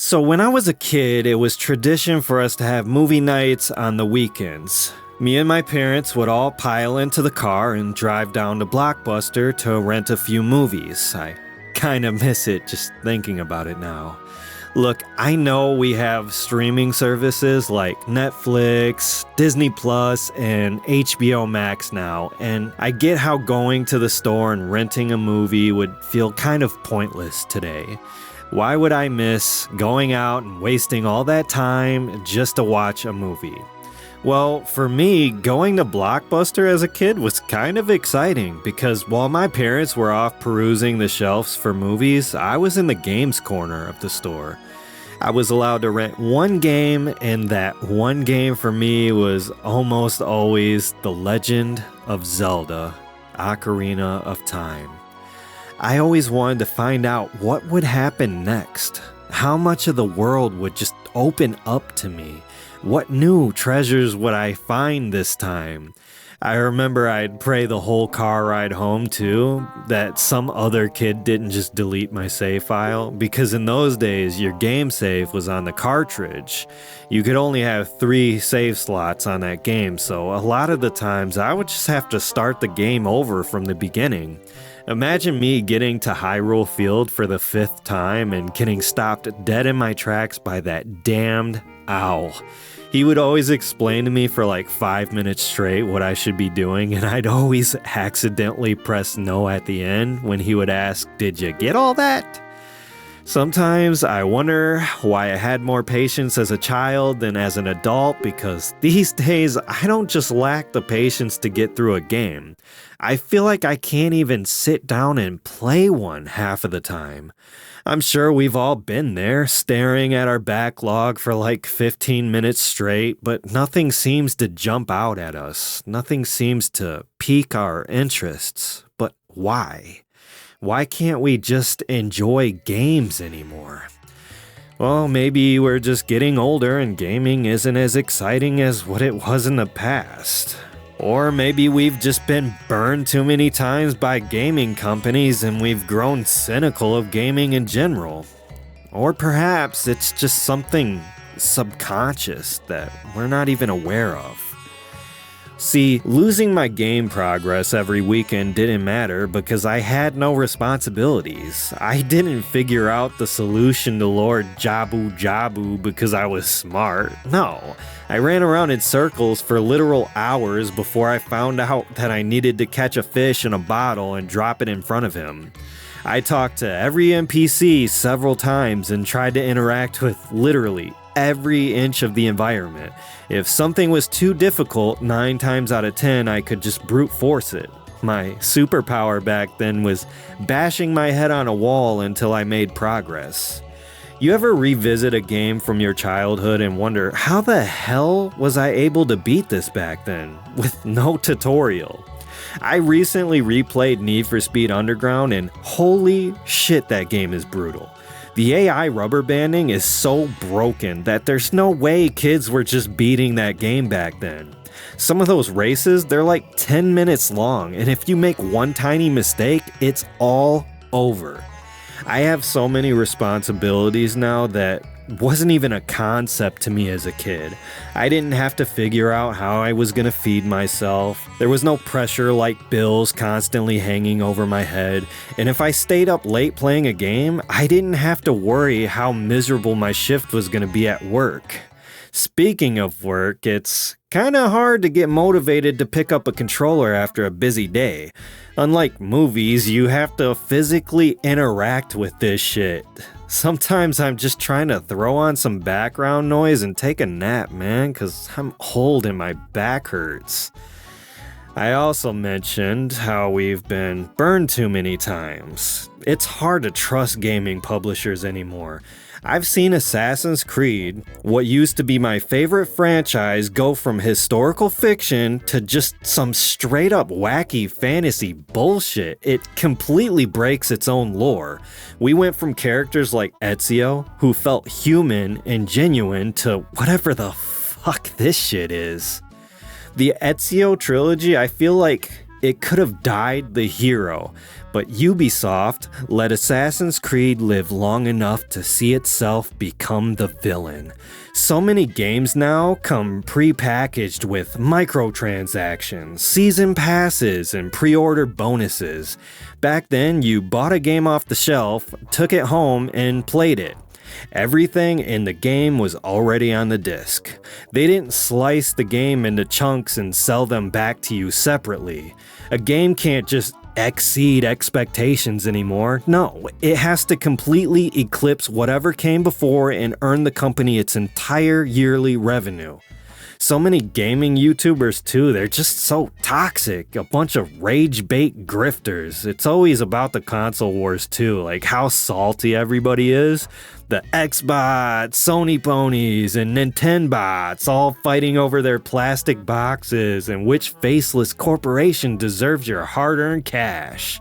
So when I was a kid, it was tradition for us to have movie nights on the weekends. Me and my parents would all pile into the car and drive down to Blockbuster to rent a few movies. I kind of miss it just thinking about it now. Look, I know we have streaming services like Netflix, Disney Plus, and HBO Max now, and I get how going to the store and renting a movie would feel kind of pointless today. Why would I miss going out and wasting all that time just to watch a movie? Well, for me, going to Blockbuster as a kid was kind of exciting because while my parents were off perusing the shelves for movies, I was in the games corner of the store. I was allowed to rent one game, and that one game for me was almost always The Legend of Zelda: Ocarina of Time. I always wanted to find out what would happen next. How much of the world would just open up to me? What new treasures would I find this time? I remember I'd pray the whole car ride home too, that some other kid didn't just delete my save file, because in those days your game save was on the cartridge. You could only have 3 save slots on that game, so a lot of the times I would just have to start the game over from the beginning. Imagine me getting to Hyrule Field for the 5th time and getting stopped dead in my tracks by that damned owl. He would always explain to me for like 5 minutes straight what I should be doing, and I'd always accidentally press no at the end when he would ask, "Did you get all that?" Sometimes I wonder why I had more patience as a child than as an adult, because these days I don't just lack the patience to get through a game. I feel like I can't even sit down and play one half of the time. I'm sure we've all been there, staring at our backlog for like 15 minutes straight, but nothing seems to jump out at us. Nothing seems to pique our interests. But why? Why can't we just enjoy games anymore? Well, maybe we're just getting older and gaming isn't as exciting as what it was in the past. Or maybe we've just been burned too many times by gaming companies and we've grown cynical of gaming in general. Or perhaps it's just something subconscious that we're not even aware of. See, losing my game progress every weekend didn't matter because I had no responsibilities. I didn't figure out the solution to Lord Jabu Jabu because I was smart. No, I ran around in circles for literal hours before I found out that I needed to catch a fish in a bottle and drop it in front of him. I talked to every NPC several times and tried to interact with literally every inch of the environment. If something was too difficult, 9 times out of 10, I could just brute force it. My superpower back then was bashing my head on a wall until I made progress. You ever revisit a game from your childhood and wonder, how the hell was I able to beat this back then, with no tutorial? I recently replayed Need for Speed Underground and holy shit, that game is brutal. The AI rubber banding is so broken that there's no way kids were just beating that game back then. Some of those races, they're like 10 minutes long, and if you make one tiny mistake, it's all over. I have so many responsibilities now that wasn't even a concept to me as a kid. I didn't have to figure out how I was gonna feed myself. There was no pressure like bills constantly hanging over my head. And if I stayed up late playing a game, I didn't have to worry how miserable my shift was gonna be at work. Speaking of work, it's kinda hard to get motivated to pick up a controller after a busy day. Unlike movies, you have to physically interact with this shit. Sometimes I'm just trying to throw on some background noise and take a nap, man, cause I'm old and my back hurts. I also mentioned how we've been burned too many times. It's hard to trust gaming publishers anymore. I've seen Assassin's Creed, what used to be my favorite franchise, go from historical fiction to just some straight up wacky fantasy bullshit. It completely breaks its own lore. We went from characters like Ezio, who felt human and genuine, to whatever the fuck this shit is. The Ezio trilogy, I feel like it could have died the hero, But Ubisoft let Assassin's Creed live long enough to see itself become the villain. So many games now come pre-packaged with microtransactions, season passes, and pre-order bonuses. Back then, you bought a game off the shelf, took it home, and played it. Everything in the game was already on the disc. They didn't slice the game into chunks and sell them back to you separately. A game can't just exceed expectations anymore. No, it has to completely eclipse whatever came before and earn the company its entire yearly revenue. So many gaming YouTubers too, they're just so toxic, a bunch of rage bait grifters. It's always about the console wars too, like how salty everybody is. The Xbots, Sony ponies, and Nintendobots all fighting over their plastic boxes and which faceless corporation deserves your hard-earned cash.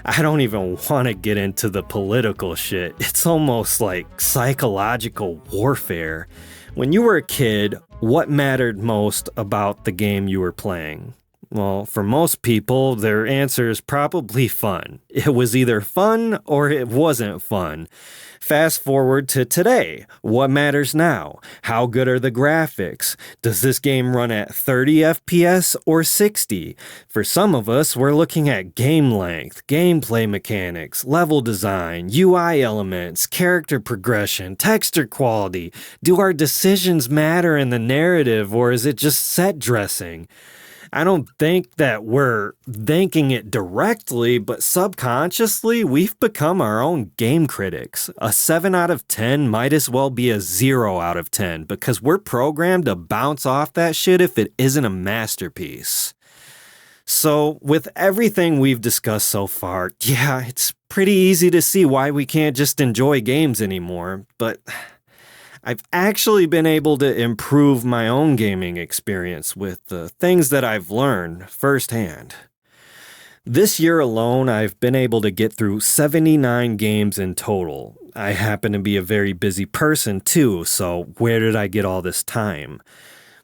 I don't even want to get into the political shit. It's almost like psychological warfare. When you were a kid, what mattered most about the game you were playing? Well, for most people, their answer is probably fun. It was either fun or it wasn't fun. Fast forward to today. What matters now? How good are the graphics? Does this game run at 30 FPS or 60? For some of us, we're looking at game length, gameplay mechanics, level design, UI elements, character progression, texture quality. Do our decisions matter in the narrative, or is it just set dressing? I don't think that we're thinking it directly, but subconsciously, we've become our own game critics. A 7 out of 10 might as well be a 0 out of 10 because we're programmed to bounce off that shit if it isn't a masterpiece. So, with everything we've discussed so far, yeah, it's pretty easy to see why we can't just enjoy games anymore, but I've actually been able to improve my own gaming experience with the things that I've learned firsthand. This year alone, I've been able to get through 79 games in total. I happen to be a very busy person too, so where did I get all this time?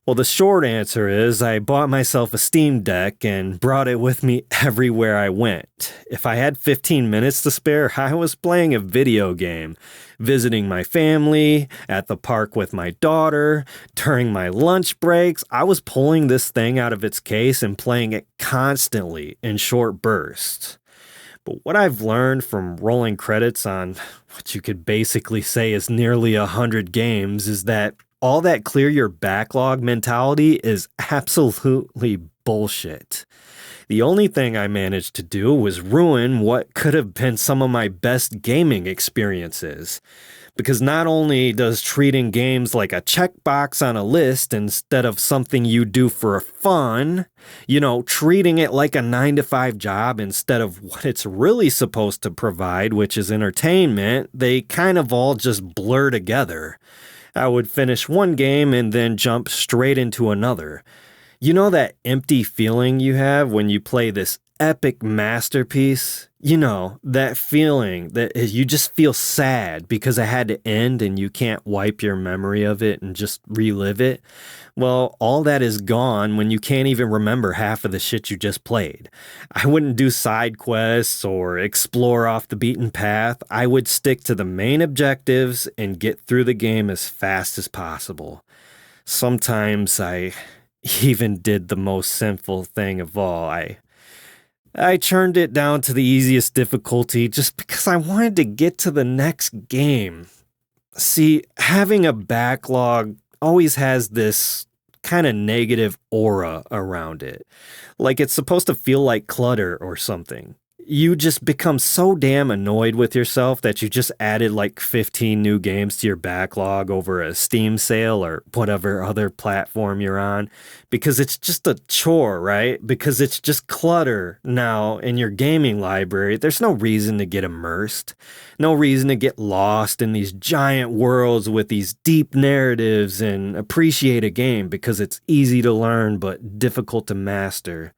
Well, the short answer is I bought myself a Steam Deck and brought it with me everywhere I went. If I had 15 minutes to spare, I was playing a video game, visiting my family, at the park with my daughter. During my lunch breaks, I was pulling this thing out of its case and playing it constantly in short bursts. But what I've learned from rolling credits on what you could basically say is nearly 100 games is that all that clear your backlog mentality is absolutely bullshit. The only thing I managed to do was ruin what could have been some of my best gaming experiences. Because not only does treating games like a checkbox on a list instead of something you do for fun, treating it like a 9-to-5 job instead of what it's really supposed to provide, which is entertainment, they kind of all just blur together. I would finish one game and then jump straight into another. You know that empty feeling you have when you play this epic masterpiece? That feeling that you just feel sad because it had to end and you can't wipe your memory of it and just relive it. Well, all that is gone when you can't even remember half of the shit you just played. I wouldn't do side quests or explore off the beaten path. I would stick to the main objectives and get through the game as fast as possible. Sometimes I even did the most sinful thing of all. I turned it down to the easiest difficulty just because I wanted to get to the next game. See, having a backlog always has this kind of negative aura around it. Like it's supposed to feel like clutter or something. You just become so damn annoyed with yourself that you just added like 15 new games to your backlog over a Steam sale or whatever other platform you're on because it's just a chore, right? Because it's just clutter now in your gaming library. There's no reason to get immersed, no reason to get lost in these giant worlds with these deep narratives and appreciate a game because it's easy to learn but difficult to master.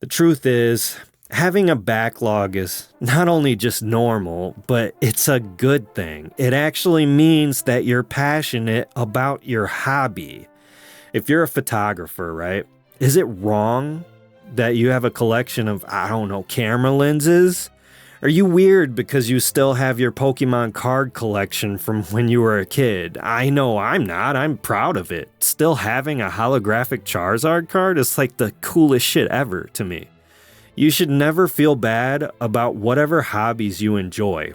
The truth is, having a backlog is not only just normal, but it's a good thing. It actually means that you're passionate about your hobby. If you're a photographer, right? Is it wrong that you have a collection of, camera lenses? Are you weird because you still have your Pokemon card collection from when you were a kid? I know I'm not. I'm proud of it. Still having a holographic Charizard card is like the coolest shit ever to me. You should never feel bad about whatever hobbies you enjoy.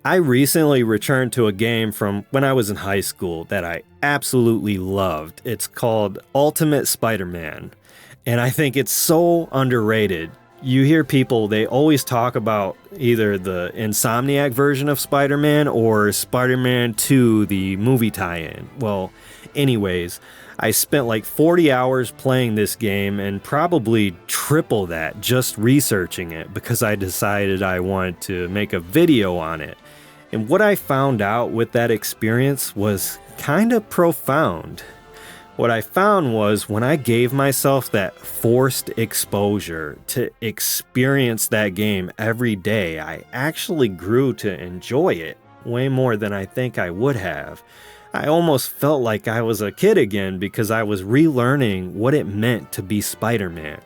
I recently returned to a game from when I was in high school that I absolutely loved. It's called Ultimate Spider-Man, and I think it's so underrated. You hear people, they always talk about either the Insomniac version of Spider-Man or Spider-Man 2, the movie tie-in. Well, anyways, I spent like 40 hours playing this game and probably triple that just researching it because I decided I wanted to make a video on it. And what I found out with that experience was kind of profound. What I found was when I gave myself that forced exposure to experience that game every day, I actually grew to enjoy it way more than I think I would have. I almost felt like I was a kid again because I was relearning what it meant to be Spider-Man.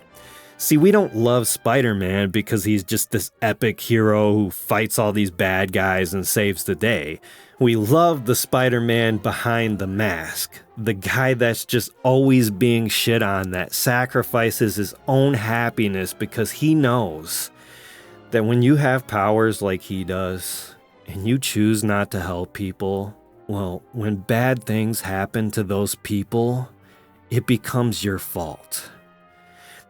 See, we don't love Spider-Man because he's just this epic hero who fights all these bad guys and saves the day. We love the Spider-Man behind the mask, the guy that's just always being shit on, that sacrifices his own happiness because he knows that when you have powers like he does and you choose not to help people, well, when bad things happen to those people, it becomes your fault.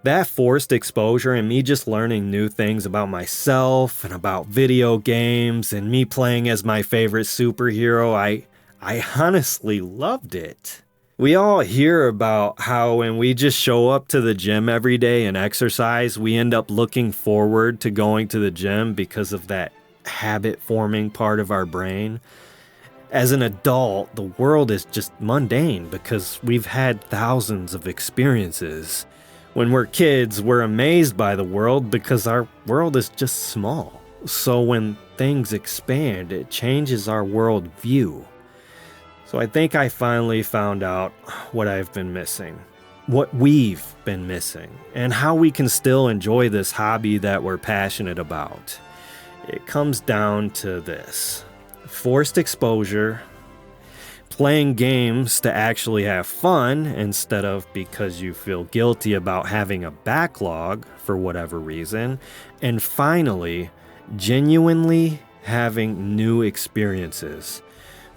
That forced exposure and me just learning new things about myself and about video games and me playing as my favorite superhero, I honestly loved it. We all hear about how when we just show up to the gym every day and exercise, we end up looking forward to going to the gym because of that habit forming part of our brain. As an adult, the world is just mundane because we've had thousands of experiences. When we're kids, we're amazed by the world because our world is just small. So when things expand, it changes our world view. So I think I finally found out what I've been missing, what we've been missing, and how we can still enjoy this hobby that we're passionate about. It comes down to this: forced exposure, playing games to actually have fun instead of because you feel guilty about having a backlog for whatever reason, and finally, genuinely having new experiences.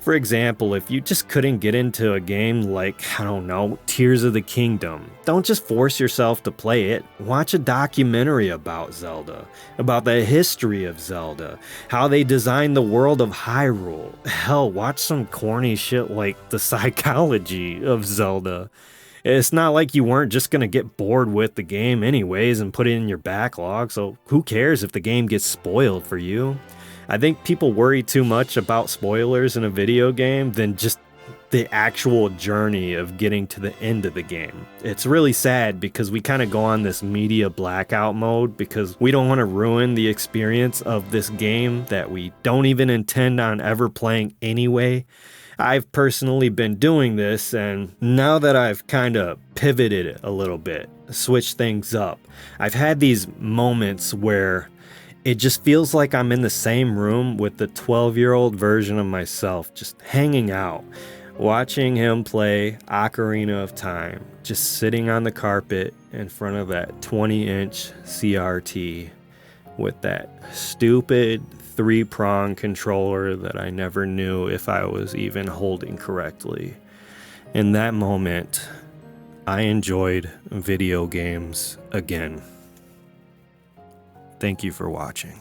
For example, if you just couldn't get into a game like, I don't know, Tears of the Kingdom, don't just force yourself to play it. Watch a documentary about Zelda, about the history of Zelda, how they designed the world of Hyrule. Hell, watch some corny shit like the psychology of Zelda. It's not like you weren't just going to get bored with the game anyways and put it in your backlog, so who cares if the game gets spoiled for you? I think people worry too much about spoilers in a video game than just the actual journey of getting to the end of the game. It's really sad because we kind of go on this media blackout mode because we don't want to ruin the experience of this game that we don't even intend on ever playing anyway. I've personally been doing this, and now that I've kind of pivoted a little bit, switched things up, I've had these moments where it just feels like I'm in the same room with the 12-year-old version of myself, just hanging out, watching him play Ocarina of Time, just sitting on the carpet in front of that 20-inch CRT with that stupid 3-prong controller that I never knew if I was even holding correctly. In that moment, I enjoyed video games again. Thank you for watching.